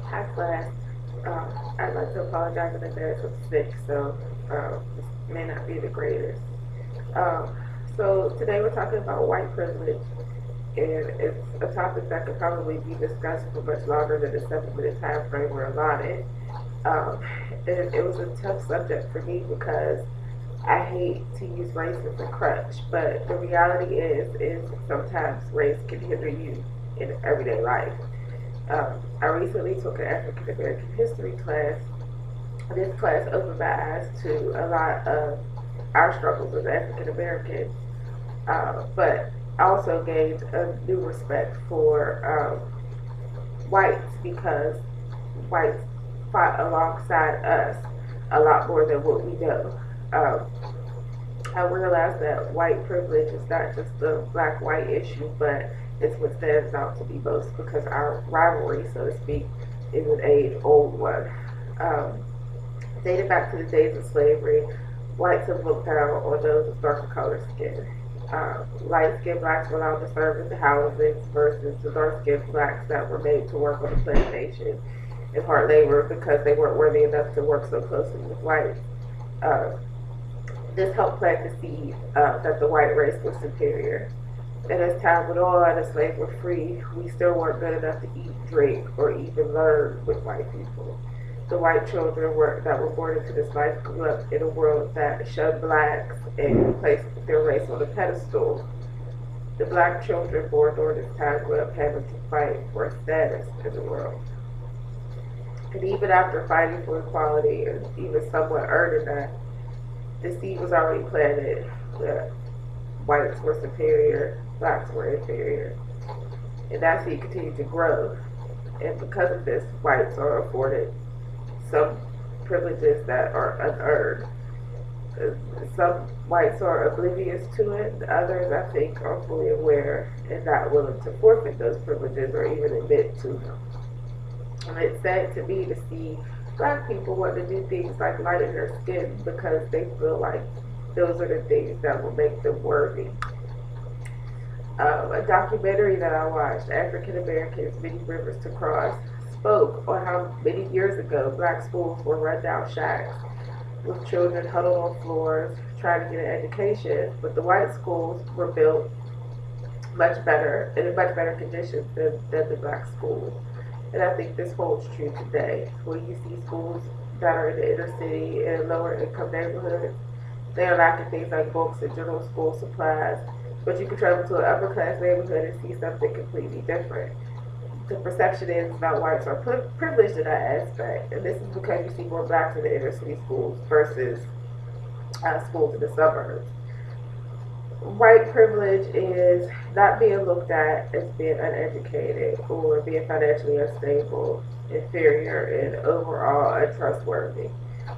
Hi class. I'd like to apologize in advance. I'm sick, so this may not be the greatest. Um, so today we're talking about white privilege, and it's a topic that could probably be discussed for much longer than the 7 minute time frame we're allotted. Um, and it was a tough subject for me because I hate to use race as a crutch, but the reality is sometimes race can hinder you in everyday life. I recently took an African American history class. This class opened my eyes to a lot of our struggles as African Americans, but also gained a new respect for whites because whites fought alongside us a lot more than what we know. Um, I realized that white privilege is not just a black white issue, but it's what stands out to be most because our rivalry, so to speak, is an age old one. Um, Dated back to the days of slavery, whites have looked down on those with darker colored skin. Light skinned blacks were allowed to serve in the houses versus the dark skinned blacks that were made to work on the plantation in hard labor because they weren't worthy enough to work so closely with whites. Uh, this helped plant the seed that the white race was superior. And as time went on and slaves were free, we still weren't good enough to eat, drink, or even learn with white people. The white children that were born into this life grew up in a world that shunned blacks and placed their race on a pedestal. The black children born during this time grew up having to fight for status in the world. And even after fighting for equality and even somewhat earning that, the seed was already planted that whites were superior, blacks were inferior. And that seed continued to grow. And because of this, whites are afforded some privileges that are unearned. Some whites are oblivious to it, others, I think, are fully aware and not willing to forfeit those privileges or even admit to them. And it's sad to me to see black people want to do things like lighten their skin because they feel like those are the things that will make them worthy. A documentary that I watched, African Americans, Many Rivers to Cross, spoke on how many years ago black schools were rundown shacks with children huddled on floors trying to get an education, but the white schools were built much better, in much better conditions than the black schools. And I think this holds true today, where you see schools that are in the inner city and lower income neighborhoods. They are lacking things like books and general school supplies, but you can travel to an upper class neighborhood and see something completely different. The perception is that whites are privileged in that aspect, and this is because you see more blacks in the inner city schools versus schools in the suburbs. White privilege is not being looked at as being uneducated or being financially unstable, inferior, and overall untrustworthy.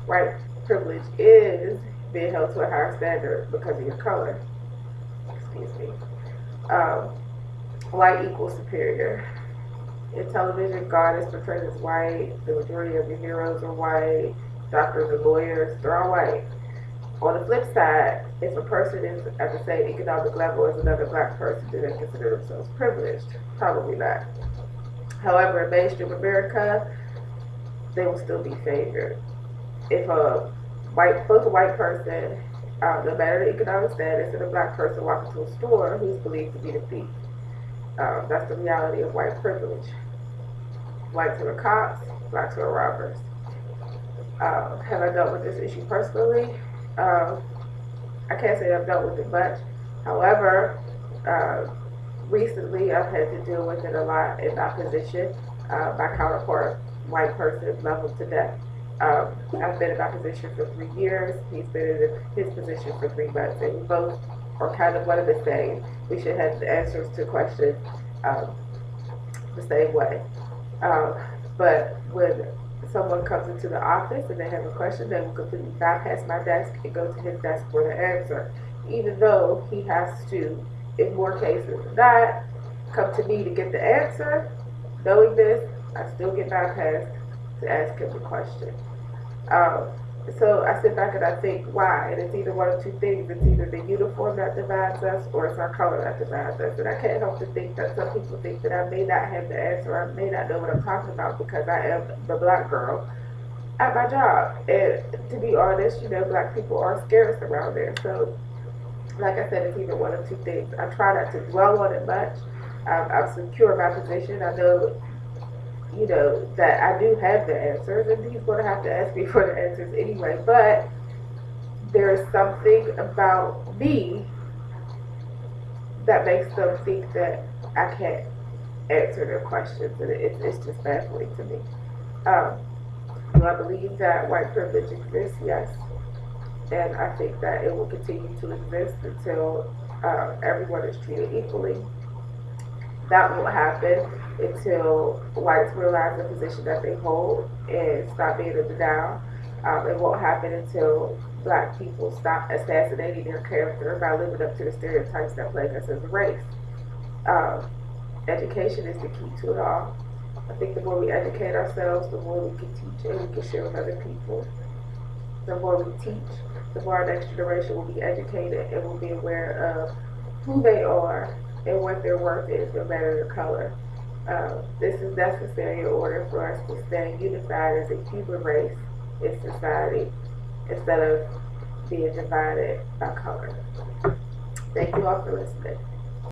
White privilege is being held to a higher standard because of your color. Excuse me. Um, White equals superior. In television, God is portrayed as white. The majority of your heroes are white. Doctors and lawyers, they're all white. On the flip side, if a person is at the same economic level as another black person, do they consider themselves privileged? Probably not. However, in mainstream America, they will still be favored. If both a white person, no matter the economic status, and a black person walk into a store, who's believed to be the thief? That's the reality of white privilege. Whites are cops, blacks are robbers. Have I dealt with this issue personally? Um, I can't say I've dealt with it much. However, recently I've had to deal with it a lot in my position. My counterpart, white person, leveled to death. I've been in my position for 3 years. He's been in his position for 3 months, and we both are kind of one of the same. We should have the answers to questions um, the same way. Um, but when someone comes into the office and they have a question, they will completely bypass my desk and go to his desk for the answer, even though he has to, in more cases than not, come to me to get the answer. Knowing this, I still get bypassed to ask him the question. Um, So I sit back and I think, why? And it's either one of two things. It's either the uniform that divides us, or it's our color that divides us. And I can't help to think that some people think that I may not have the answer, I may not know what I'm talking about because I am the black girl at my job. And to be honest, black people are scarce around there. So, like I said, it's either one of two things. I try not to dwell on it much. I've secured my position. I know, that I do have the answers, and he's going to have to ask me for the answers anyway. But there's something about me that makes them think that I can't answer their questions, and it's just baffling to me. Um, do I believe that white privilege exists? Yes. And I think that it will continue to exist until everyone is treated equally. That won't happen until whites realize the position that they hold and stop being in the down. It won't happen until black people stop assassinating their character by living up to the stereotypes that plague us as a race. Um, Education is the key to it all. I think the more we educate ourselves, the more we can teach and we can share with other people. The more we teach, the more our next generation will be educated and will be aware of who they are and what their worth is, no matter their color. This is necessary in order for us to stay unified as a human race in society instead of being divided by color. Thank you all for listening.